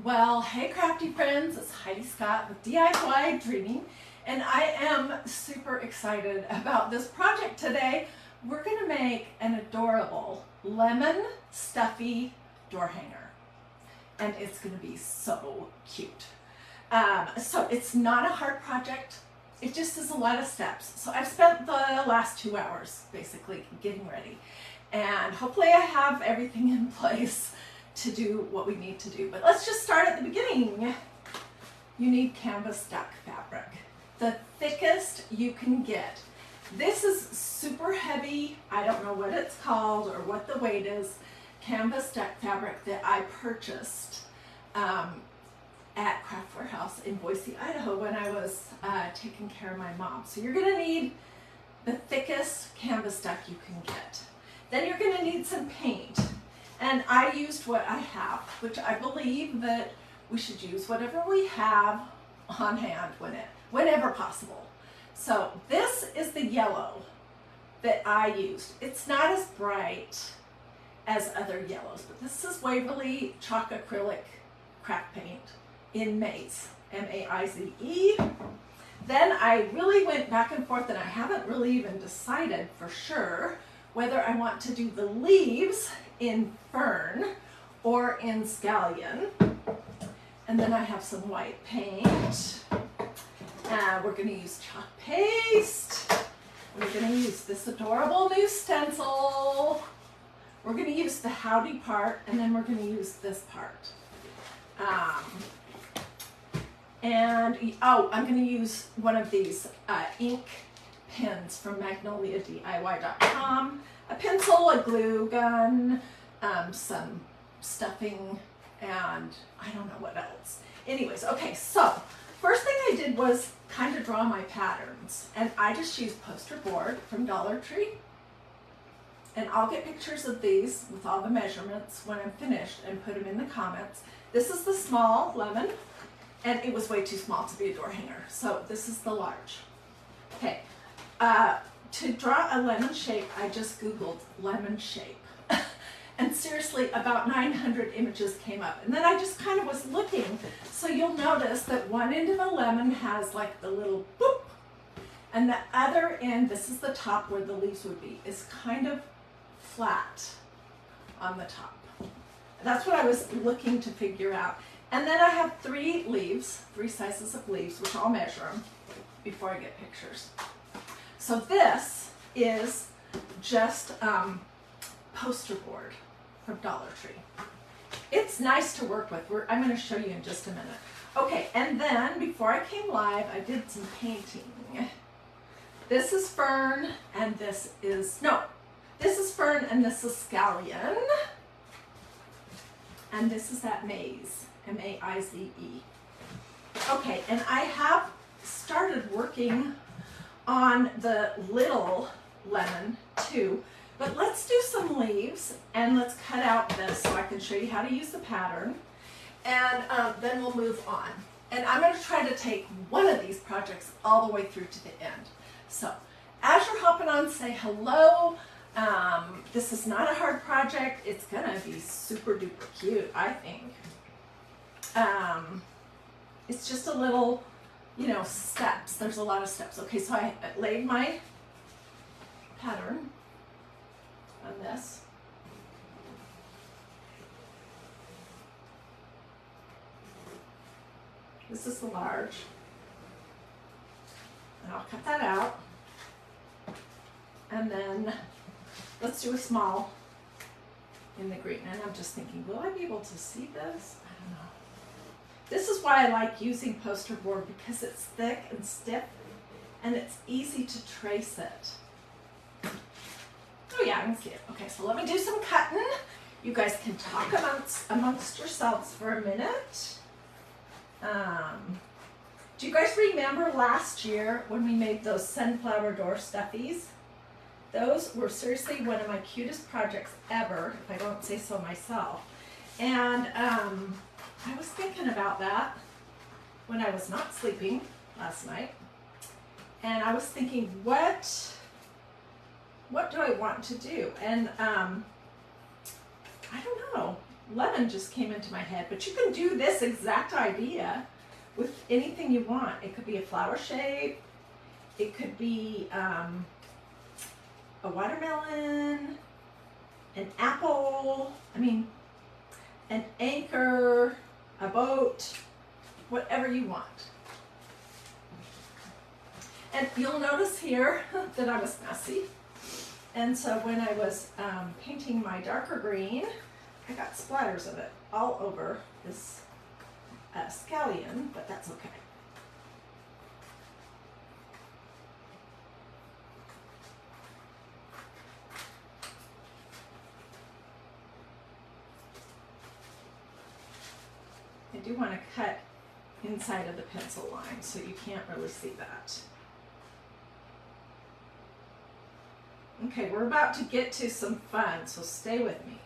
Well, hey crafty friends, it's Hiedi Scott with DiyDreaming, and I am super excited about this project today. We're going to make an adorable lemon stuffy door hanger, and it's going to be so cute. So it's not a hard project, it just is a lot of steps. So I've spent the last 2 hours basically getting ready, and hopefully I have everything in place to do what we need to do. But let's just start at the beginning. You need canvas duck fabric, the thickest you can get. This is super heavy. I don't know what it's called or what the weight is. Canvas duck fabric that I purchased at Craft Warehouse in Boise, Idaho when I was taking care of my mom. So you're gonna need the thickest canvas duck you can get. Then you're gonna need some paint. And I used what I have, which I believe that we should use whatever we have on hand whenever possible. So this is the yellow that I used. It's not as bright as other yellows, but this is Waverly chalk acrylic craft paint in Maize, M-A-I-Z-E. Then I really went back and forth, and I haven't really even decided for sure whether I want to do the leaves in Fern or in Scallion. And then I have some white paint. We're going to use chalk paste. We're going to use this adorable new stencil. We're going to use the howdy part, and then we're going to use this part. I'm going to use one of these ink pens from MagnoliaDIY.com. A pencil, a glue gun, some stuffing, and I don't know what else. Anyways, okay, so first thing I did was kind of draw my patterns, and I just used poster board from Dollar Tree, and I'll get pictures of these with all the measurements when I'm finished and put them in the comments. This is the small lemon, and it was way too small to be a door hanger, so this is the large. Okay. To draw a lemon shape, I just Googled lemon shape. And seriously, about 900 images came up. And then I just kind of was looking. So you'll notice that one end of a lemon has like the little boop. And the other end, this is the top where the leaves would be, is kind of flat on the top. That's what I was looking to figure out. And then I have 3 leaves, 3 sizes of leaves, which I'll measure them before I get pictures. So this is just poster board from Dollar Tree. It's nice to work with. I'm going to show you in just a minute. Okay, and then before I came live, I did some painting. This is Fern, and this is Fern, and this is Scallion. And this is that Maize, M-A-I-Z-E. Okay, and I have started working on the little lemon too, but let's do some leaves, and let's cut out this so I can show you how to use the pattern, and then we'll move on. And I'm going to try to take one of these projects all the way through to the end. So as you're hopping on, say hello. This is not a hard project. It's gonna be super duper cute, I think. It's just a little, steps. There's a lot of steps. Okay, so I laid my pattern on this. This is the large. And I'll cut that out. And then let's do a small in the green. And I'm just thinking, will I be able to see this? I don't know. This is why I like using poster board, because it's thick and stiff and it's easy to trace it. Oh yeah, I can see it. Okay, so let me do some cutting. You guys can talk amongst yourselves for a minute. Do you guys remember last year when we made those sunflower door stuffies? Those were seriously one of my cutest projects ever, if I don't say so myself. And I was thinking about that when I was not sleeping last night. And I was thinking, what do I want to do? And I don't know. lemon just came into my head, but you can do this exact idea with anything you want. It could be a flower shape, it could be a watermelon, an apple, I mean, an anchor, a boat, whatever you want. And you'll notice here that I was messy. And so when I was painting my darker green, I got splatters of it all over this scallion, but that's okay. I do want to cut inside of the pencil line so you can't really see that. Okay, we're about to get to some fun, so stay with me.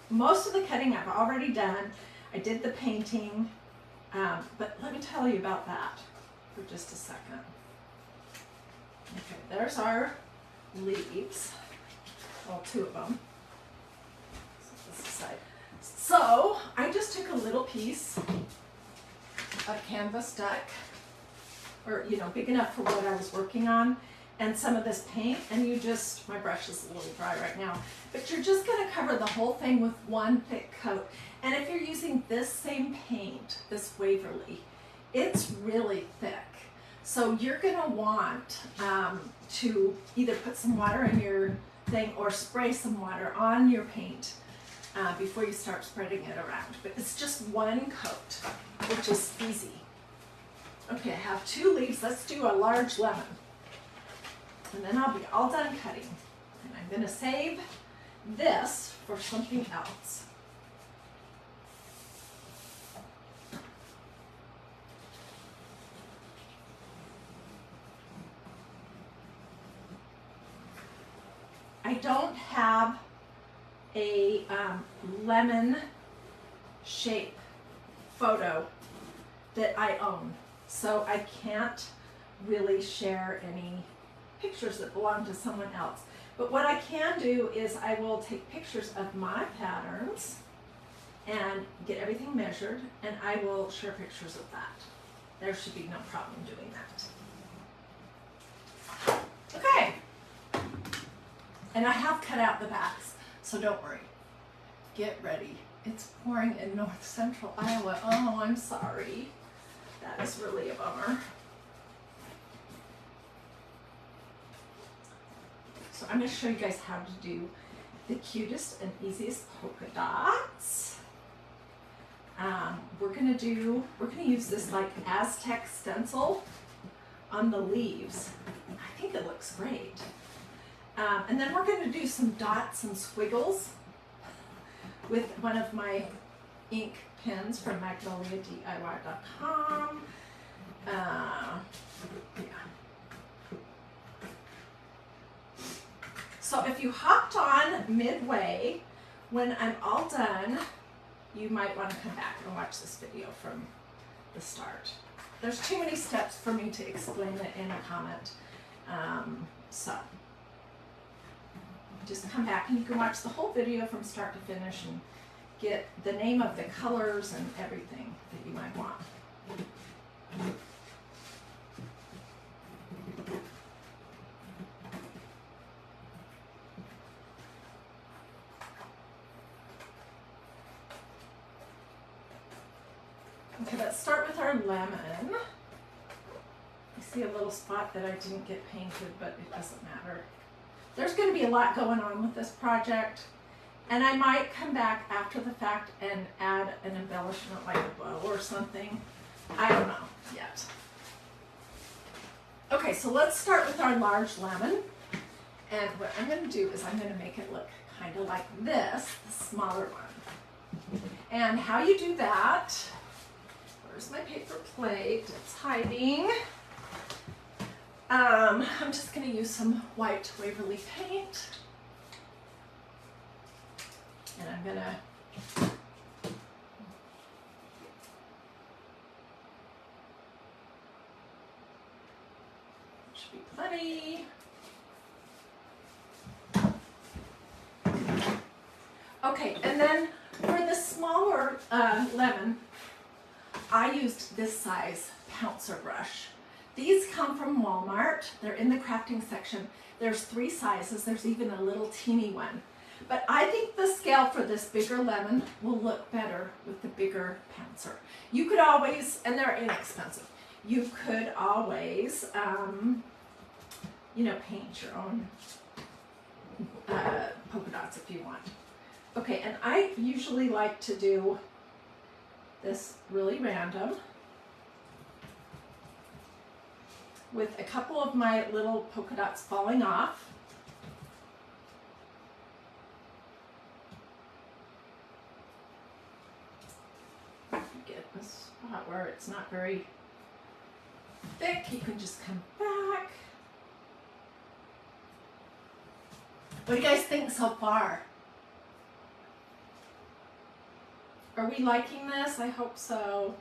Most of the cutting I've already done. I did the painting, but let me tell you about that for just a second. Okay, there's our leaves, well, 2 of them. Set this aside. So I just took a little piece of canvas duck, or big enough for what I was working on, and some of this paint, and you just, my brush is a little dry right now, but you're just going to cover the whole thing with one thick coat. And if you're using this same paint, this Waverly, it's really thick. So you're going to want to either put some water in your thing or spray some water on your paint before you start spreading it around. But it's just one coat, which is easy. Okay, I have 2 leaves. Let's do a large lemon. And then I'll be all done cutting. And I'm going to save this for something else. I don't have a lemon shape photo that I own, so I can't really share any pictures that belong to someone else. But what I can do is I will take pictures of my patterns and get everything measured, and I will share pictures of that. There should be no problem doing that. Okay. And I have cut out the backs, so don't worry. Get ready. It's pouring in north central Iowa. Oh, I'm sorry. That is really a bummer. So I'm going to show you guys how to do the cutest and easiest polka dots. We're going to use this like Aztec stencil on the leaves. I think it looks great. And then we're going to do some dots and squiggles with one of my ink pens from MagnoliaDIY.com. Yeah. So if you hopped on midway, when I'm all done, you might want to come back and watch this video from the start. There's too many steps for me to explain it in a comment. So just come back and you can watch the whole video from start to finish and get the name of the colors and everything that you might want. Okay, let's start with our lemon. You see a little spot that I didn't get painted, but it doesn't matter. There's going to be a lot going on with this project, and I might come back after the fact and add an embellishment like a bow or something. I don't know yet. Okay, so let's start with our large lemon, and what I'm going to do is I'm going to make it look kind of like this, the smaller one. And how you do that, where's my paper plate? It's hiding. I'm just going to use some white Waverly paint, and I'm going to Should be plenty. Okay, and then for the smaller lemon, I used this size pouncer brush. These come from Walmart. They're in the crafting section. There's 3 sizes. There's even a little teeny one. But I think the scale for this bigger lemon will look better with the bigger pouncer. You could always, and they're inexpensive, you could always, you know, paint your own polka dots if you want. Okay, and I usually like to do this really random with a couple of my little polka dots falling off. Get a spot where it's not very thick, you can just come back. What do you guys think so far? Are we liking this? I hope so.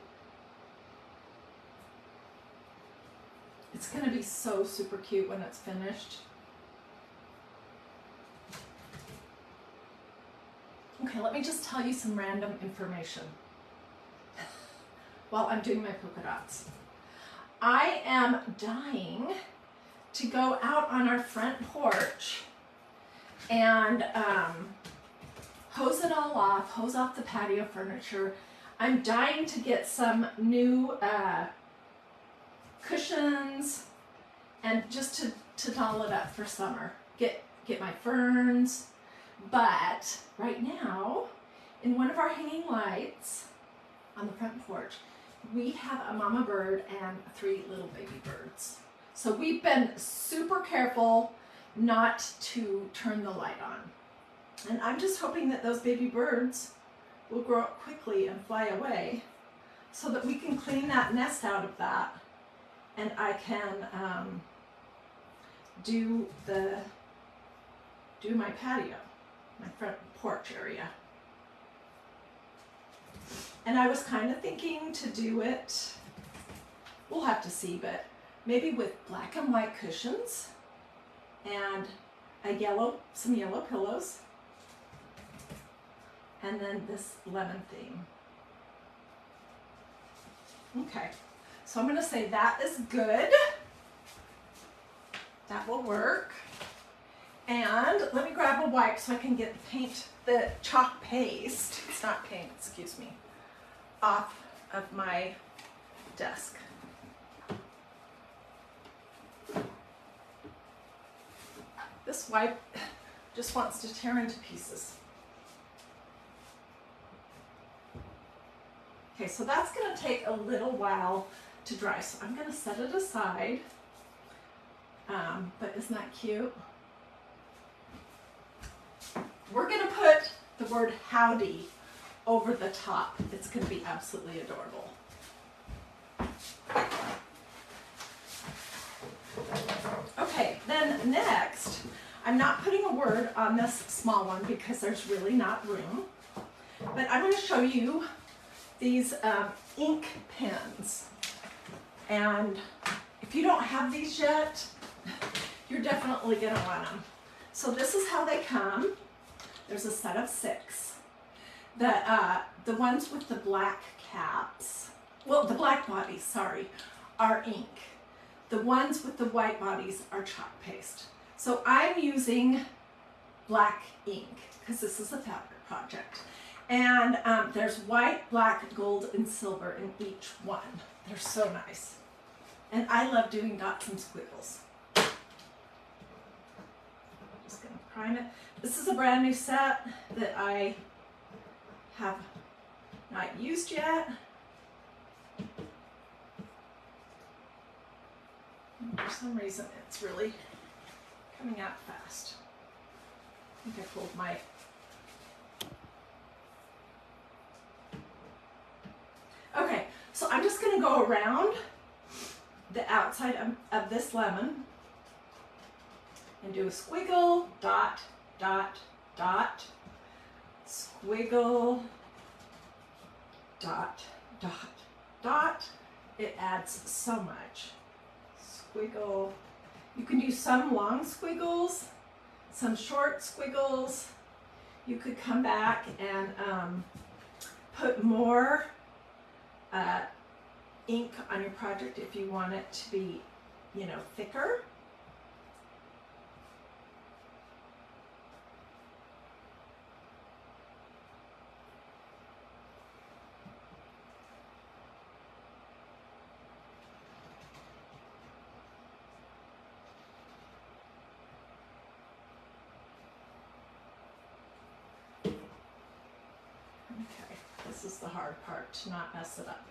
It's going to be so super cute when it's finished. Okay, let me just tell you some random information while I'm doing my polka dots. I am dying to go out on our front porch and hose it all off, hose off the patio furniture. I'm dying to get some new cushions and just to doll it up for summer. Get my ferns. But right now, in one of our hanging lights on the front porch, we have a mama bird and 3 little baby birds. So we've been super careful not to turn the light on. And I'm just hoping that those baby birds will grow up quickly and fly away so that we can clean that nest out of that and I can do my patio, my front porch area. And I was kind of thinking to do it, we'll have to see, but maybe with black and white cushions and some yellow pillows, and then this lemon theme. Okay, so I'm going to say that is good. That will work. And let me grab a wipe so I can get the chalk paste, it's not paint, excuse me, off of my desk. This wipe just wants to tear into pieces. Okay, so that's going to take a little while to dry, so I'm going to set it aside. But isn't that cute? We're going to put the word howdy over the top. It's going to be absolutely adorable. Okay, then next, I'm not putting a word on this small one because there's really not room, but I'm going to show you these ink pens. And if you don't have these yet, you're definitely going to want them. So this is how they come. There's a set of 6. The ones with the black caps, well, the black bodies, sorry, are ink. The ones with the white bodies are chalk paste. So I'm using black ink because this is a fabric project. And there's white, black, gold, and silver in each one. They're so nice. And I love doing dots and squiggles. I'm just going to prime it. This is a brand new set that I have not used yet. And for some reason, it's really coming out fast. I think I pulled my... Okay, so I'm just going to go around the outside of this lemon and do a squiggle, dot, dot, dot, squiggle, dot, dot, dot. It adds so much. Squiggle, You can do some long squiggles, some short squiggles. You could come back and put more ink on your project if you want it to be, you know, thicker. Okay, this is the hard part, to not mess it up.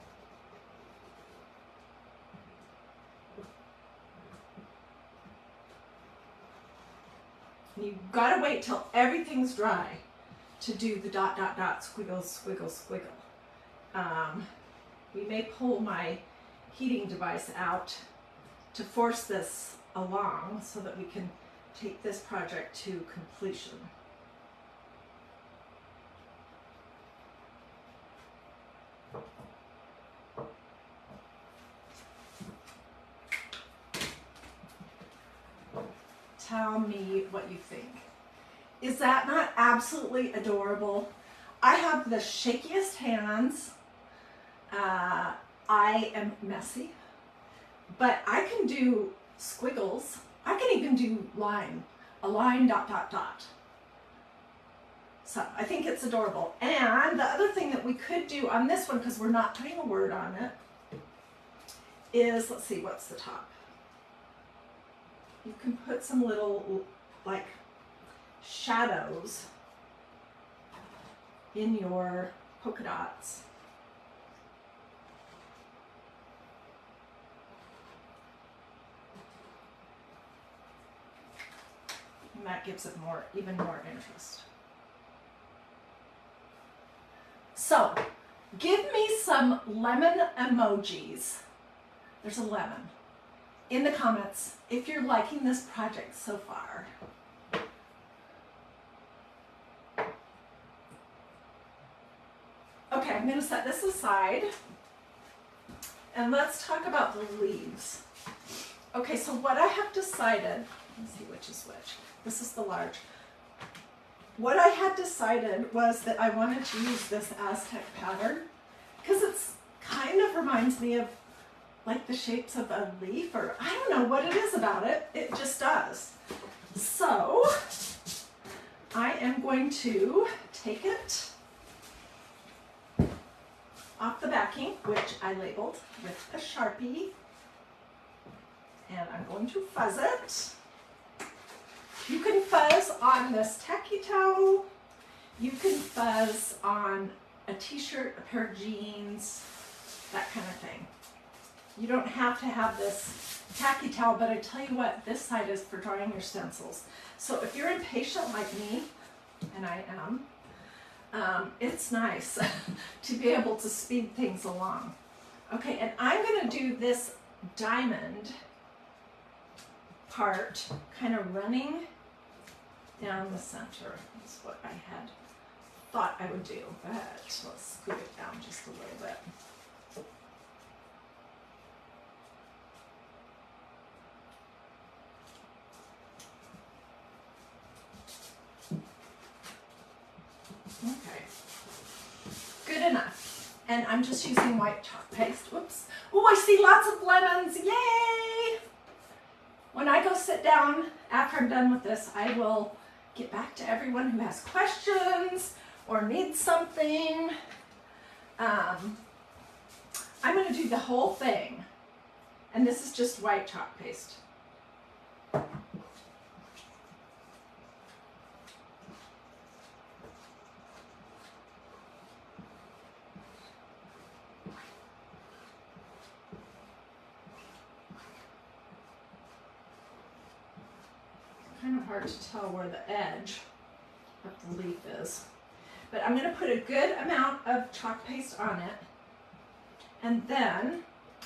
You've got to wait till everything's dry to do the dot, dot, dot, squiggle, squiggle, squiggle. We may pull my heating device out to force this along so that we can take this project to completion. Tell me what you think. Is that not absolutely adorable? I have the shakiest hands. I am messy, but I can do squiggles. I can even do a line dot, dot, dot. So I think it's adorable. And the other thing that we could do on this one, because we're not putting a word on it, is, let's see, what's the top? You can put some little, like, shadows in your polka dots. And that gives it even more interest. So, give me some lemon emojis. There's a lemon. In the comments if you're liking this project so far. Okay, I'm going to set this aside and let's talk about the leaves. Okay, so what I have decided, let's see which is which. This is the large. What I had decided was that I wanted to use this Aztec pattern because it's kind of reminds me of like the shapes of a leaf, or I don't know what it is about it. It just does. So I am going to take it off the backing, which I labeled with a Sharpie, and I'm going to fuzz it. You can fuzz on this tacky towel. You can fuzz on a t-shirt, a pair of jeans, that kind of thing. You don't have to have this tacky towel, but I tell you what, this side is for drawing your stencils. So if you're impatient like me, and I am, it's nice to be able to speed things along. Okay, and I'm going to do this diamond part kind of running down the center. That's what I had thought I would do, but let's scoot it down just a little bit. Okay, good enough. And I'm just using white chalk paste. Whoops. Oh, I see lots of lemons. Yay! When I go sit down after I'm done with this, I will get back to everyone who has questions or needs something. I'm going to do the whole thing. And this is just white chalk paste. Kind of hard to tell where the edge of the leaf is. But I'm going to put a good amount of chalk paste on it, and then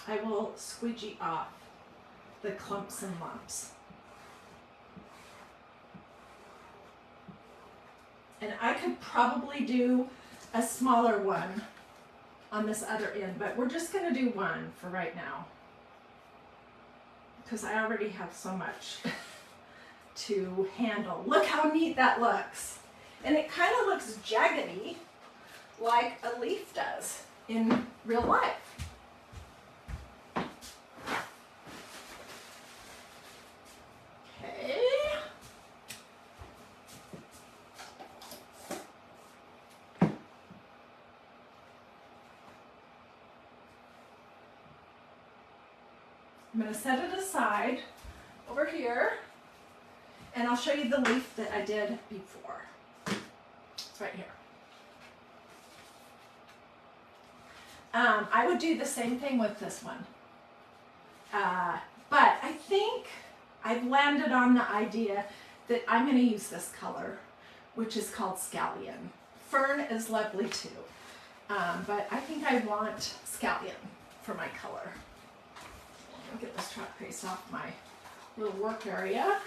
I will squeegee off the clumps and lumps. And I could probably do a smaller one on this other end, but we're just going to do one for right now. because I already have so much to handle. Look how neat that looks. And it kind of looks jaggedy like a leaf does in real life. Okay. I'm going to set it aside over here, and I'll show you the leaf that I did before. It's right here. I would do the same thing with this one. But I think I've landed on the idea that I'm going to use this color, which is called Scallion. Fern is lovely too, but I think I want Scallion for my color. I'll get this chalk paste off my little work area.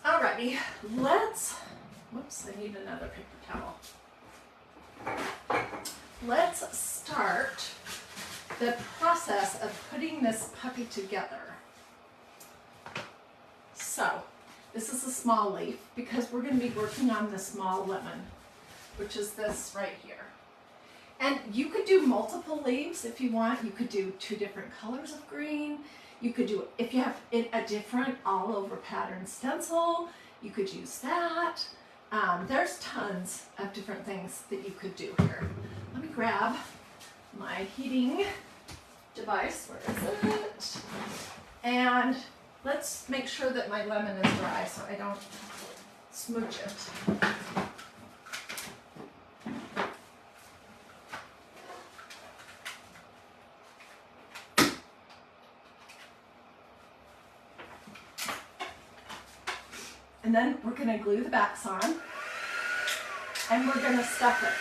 Alrighty, whoops, I need another paper towel. Let's start the process of putting this puppy together. So, this is a small leaf because we're going to be working on the small lemon, which is this right here. And you could do multiple leaves if you want. You could do 2 different colors of green. You could do, if you have a different all over pattern stencil, you could use that. There's tons of different things that you could do here. Let me grab my heating device. Where is it? And let's make sure that my lemon is dry so I don't smooch it. And then we're going to glue the backs on, and we're going to stuff it.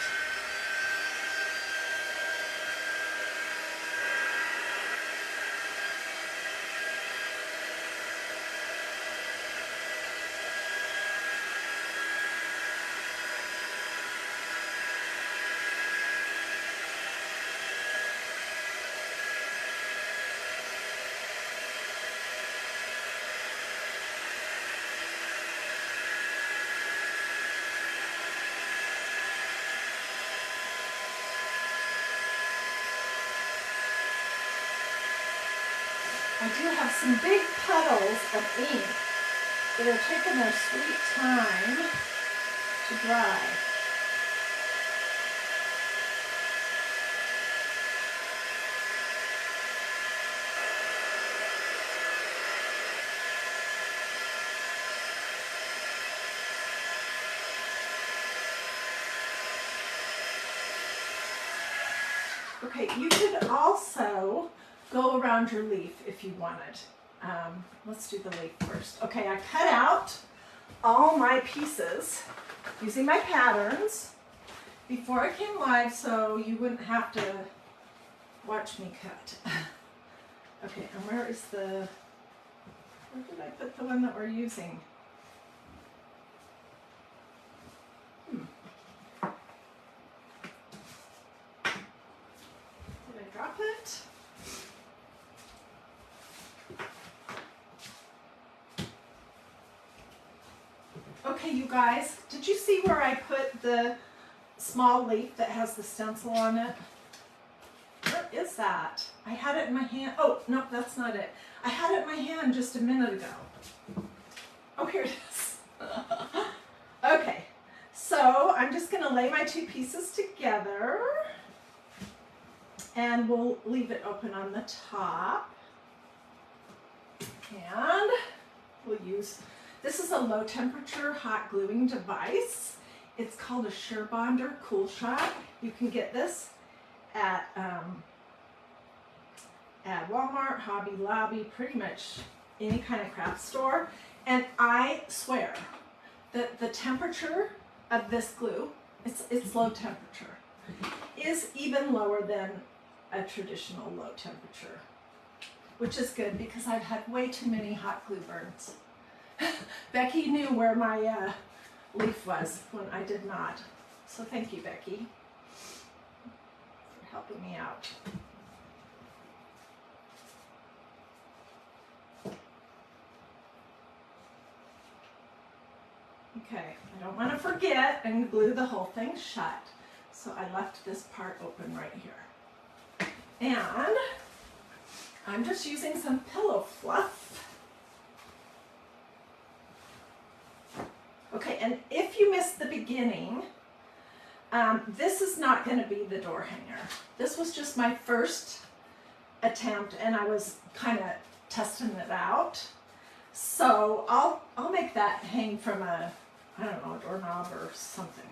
I do have some big puddles of ink that are taking their sweet time to dry. Okay, you could also go around your leaf if you wanted. Let's do the leaf first. Okay, I cut out all my pieces using my patterns before I came live so you wouldn't have to watch me cut. Okay, and where did I put the one that we're using? Did I drop it? Okay, you guys, did you see where I put the small leaf that has the stencil on it? Where is that? I had it in my hand. Oh, no, that's not it. I had it in my hand just a minute ago. Oh, here it is. Okay, so I'm just going to lay my 2 pieces together, and we'll leave it open on the top. And we'll use... This is a low temperature hot gluing device. It's called a Surebonder Coolshot. You can get this at Walmart, Hobby Lobby, pretty much any kind of craft store. And I swear that the temperature of this glue, it's low temperature, is even lower than a traditional low temperature, which is good because I've had way too many hot glue burns. Becky knew where my leaf was when I did not. So thank you, Becky, for helping me out. Okay, I don't want to forget and glue the whole thing shut. So I left this part open right here. And I'm just using some pillow fluff. Okay, and if you missed the beginning, this is not going to be the door hanger. This was just my first attempt, and I was kind of testing it out. So I'll make that hang from a, I don't know, a doorknob or something.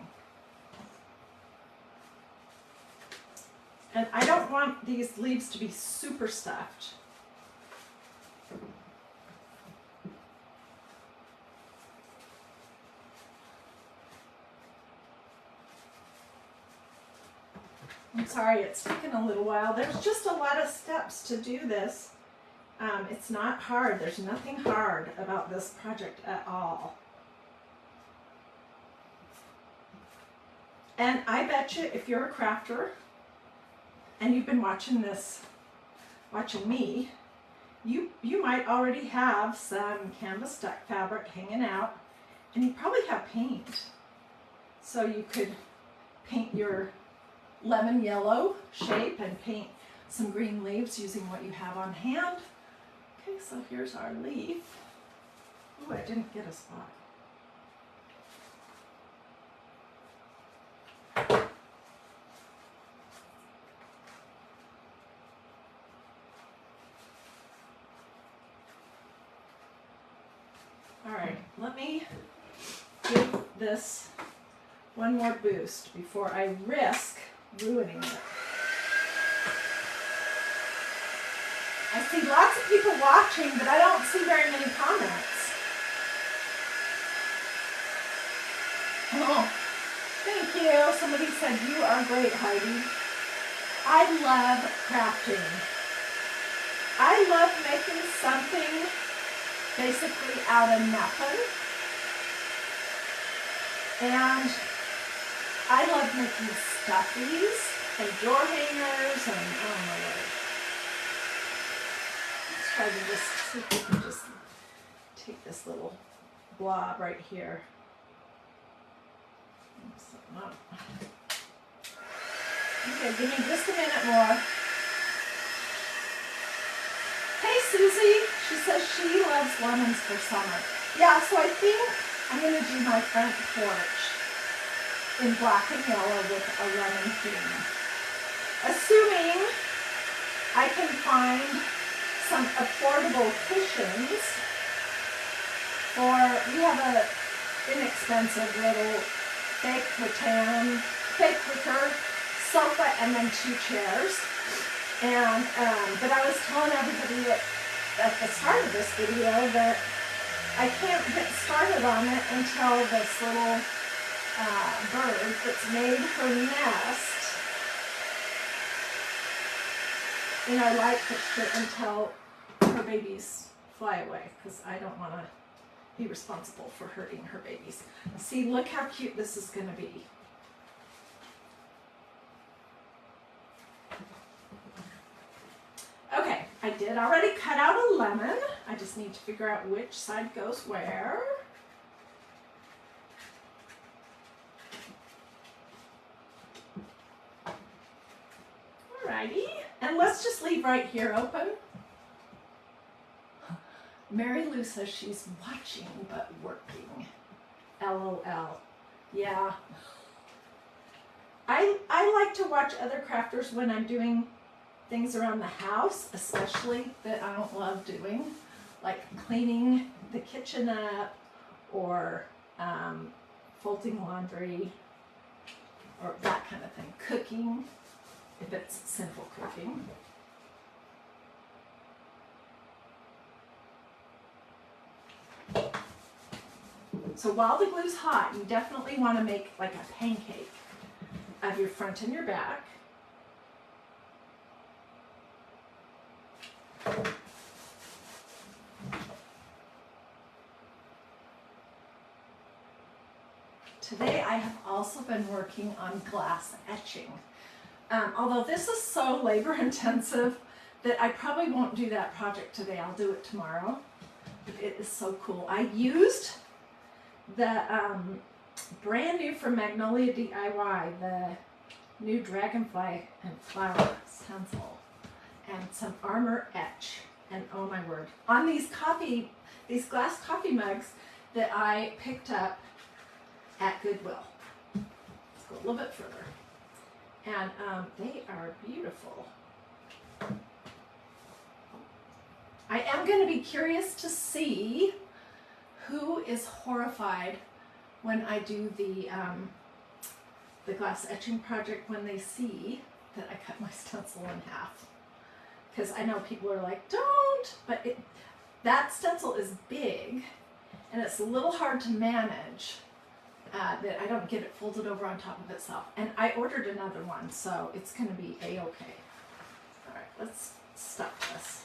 And I don't want these leaves to be super stuffed. I'm sorry, it's taken a little while. There's just a lot of steps to do this. It's not hard. There's nothing hard about this project at all. And I bet you if you're a crafter and you've been watching me, you might already have some canvas duck fabric hanging out, and you probably have paint. So you could paint your lemon yellow shape and paint some green leaves using what you have on hand. Okay, so here's our leaf. Oh, I didn't get a spot. All right, let me give this one more boost before I risk ruining it. I see lots of people watching, but I don't see very many comments. Oh, thank you. Somebody said, you are great, Heidi. I love crafting. I love making something basically out of nothing. And I love making stuffies and door hangers and oh my word. Let's try to just see if we can just take this little blob right here. Okay, give me just a minute more. Hey Susie, she says she loves lemons for summer. Yeah, so I think I'm going to do my front porch in black and yellow with a lemon theme. Assuming I can find some affordable cushions, or we have a inexpensive little fake wicker sofa and then 2 chairs. And but I was telling everybody at the start of this video that I can't get started on it until this little bird that's made her nest in our light fixture until her babies fly away, because I don't want to be responsible for hurting her babies. See, look how cute this is going to be. Okay, I did already cut out a lemon. I just need to figure out which side goes where. Alrighty, and let's just leave right here open. Mary Lou says she's watching but working. LOL. Yeah. I like to watch other crafters when I'm doing things around the house, especially that I don't love doing, like cleaning the kitchen up or folding laundry or that kind of thing. Cooking, if it's simple cooking. So while the glue's hot, you definitely want to make like a pancake of your front and your back. Today I have also been working on glass etching. Although this is so labor intensive that I probably won't do that project today. I'll do it tomorrow. It is so cool. I used the brand new from Magnolia DIY, the new dragonfly and flower stencil, and some armor etch. And oh my word, on these glass coffee mugs that I picked up at Goodwill. Let's go a little bit further. And they are beautiful. I am going to be curious to see who is horrified when I do the glass etching project when they see that I cut my stencil in half. Because I know people are like, don't, but that stencil is big and it's a little hard to manage. That I don't get it folded over on top of itself. And I ordered another one, so it's going to be a-okay. All right, let's stop this.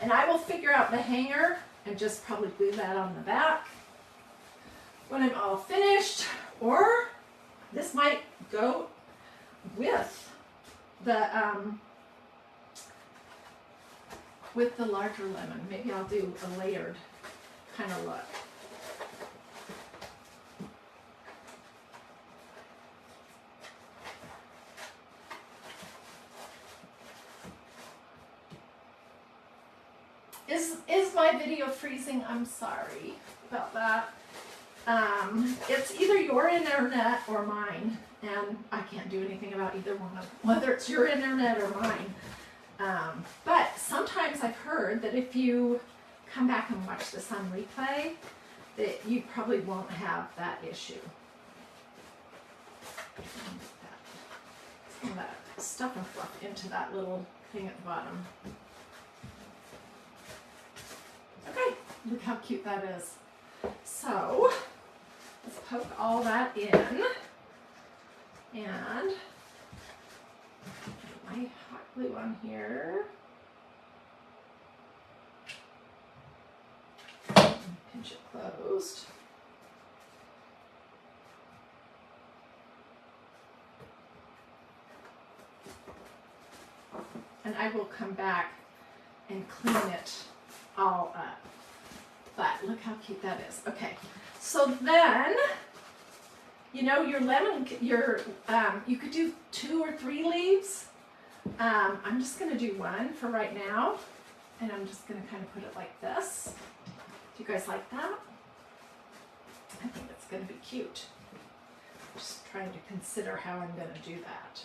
And I will figure out the hanger and just probably glue that on the back when I'm all finished. Or this might go with the larger lemon. Maybe I'll do a layered kind of look. Is my video freezing? I'm sorry about that. It's either your internet or mine, and I can't do anything about either one of them, whether it's your internet or mine. But sometimes I've heard that if you come back and watch this on replay, that you probably won't have that issue. Some of that stuff and fluff into that little thing at the bottom. Okay, look how cute that is. So, let's poke all that in. And put my hot glue on here. Pinch it closed. And I will come back and clean it all up. But look how cute that is. Okay, so then, you know, your lemon, you could do 2 or 3 leaves. I'm just going to do one for right now, and I'm just going to kind of put it like this. Do you guys like that? I think it's going to be cute. Just trying to consider how I'm going to do that.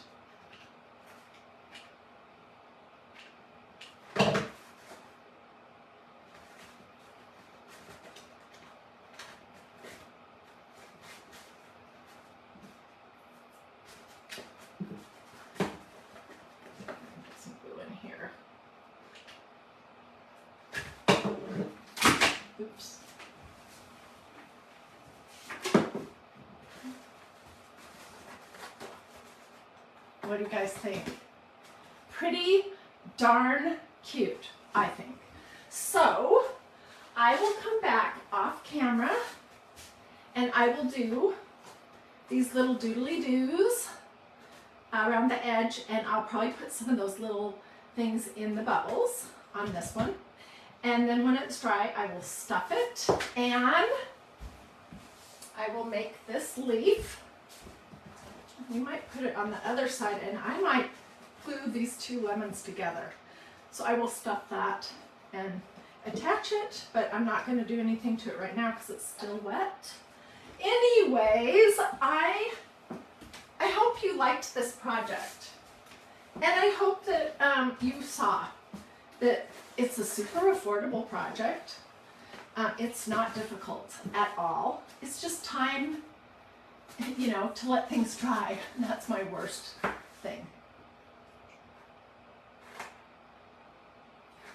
Oops. What do you guys think? Pretty darn cute, I think. So, I will come back off camera and I will do these little doodly-doos around the edge, and I'll probably put some of those little things in the bubbles on this one. And then when it's dry, I will stuff it, and I will make this leaf. We might put it on the other side, and I might glue these 2 lemons together. So I will stuff that and attach it, but I'm not going to do anything to it right now because it's still wet. Anyways, I hope you liked this project, and I hope that you saw that it's a super affordable project. It's not difficult at all. It's just time, you know, to let things dry. That's my worst thing.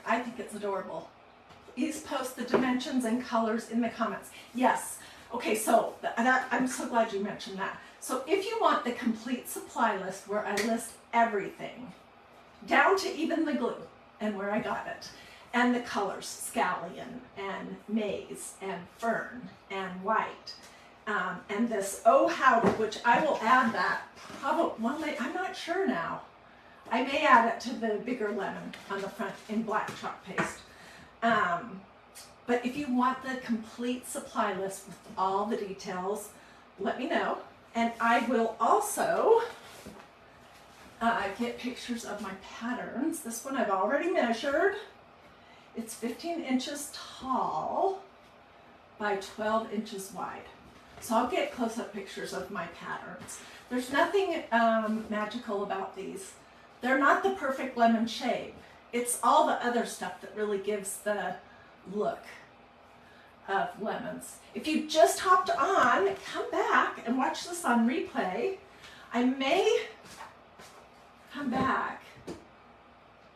I think it's adorable. Please post the dimensions and colors in the comments. Yes. Okay, so I'm so glad you mentioned that. So if you want the complete supply list where I list everything, down to even the glue, and where I got it, and the colors, Scallion and Maize and Fern and white, And this Oh Howdy, which I will add that probably one day, I'm not sure now. I may add it to the bigger lemon on the front in black chalk paste. But if you want the complete supply list with all the details, let me know. And I will also get pictures of my patterns. This one I've already measured. It's 15 inches tall by 12 inches wide. So I'll get close-up pictures of my patterns. There's nothing magical about these. They're not the perfect lemon shape. It's all the other stuff that really gives the look of lemons. If you just hopped on, come back and watch this on replay. I may come back.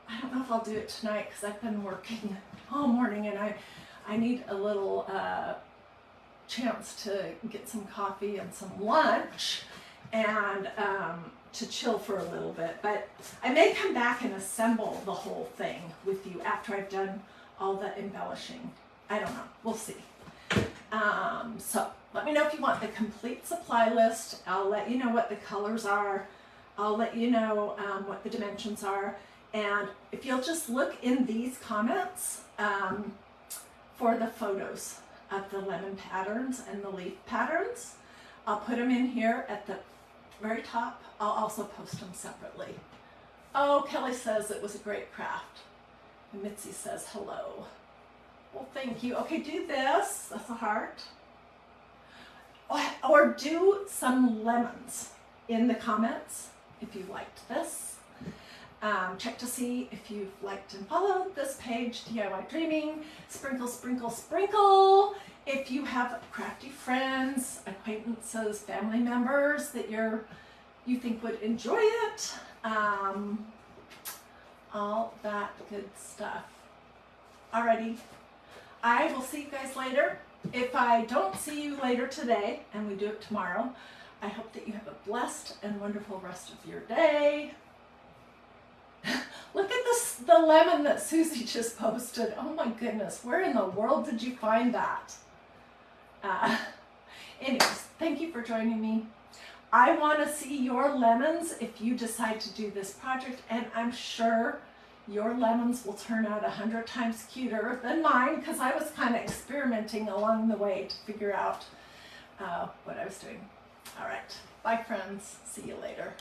I don't know if I'll do it tonight because I've been working all morning and I need a little chance to get some coffee and some lunch and to chill for a little bit. But I may come back and assemble the whole thing with you after I've done all the embellishing. I don't know. We'll see. So let me know if you want the complete supply list. I'll let you know what the colors are. I'll let you know what the dimensions are. And if you'll just look in these comments for the photos of the lemon patterns and the leaf patterns. I'll put them in here at the very top. I'll also post them separately. Oh, Kelly says it was a great craft. And Mitzi says hello. Well, thank you. Okay, do this. That's a heart. Or do some lemons in the comments if you liked this. Check to see if you've liked and followed this page, DIY Dreaming. Sprinkle, sprinkle, sprinkle. If you have crafty friends, acquaintances, family members that you think would enjoy it, all that good stuff. Alrighty, I will see you guys later. If I don't see you later today, and we do it tomorrow, I hope that you have a blessed and wonderful rest of your day. Look at this, the lemon that Susie just posted. Oh my goodness, where in the world did you find that? Anyways, thank you for joining me. I want to see your lemons if you decide to do this project, and I'm sure your lemons will turn out 100 times cuter than mine because I was kind of experimenting along the way to figure out what I was doing. All right, bye friends, see you later.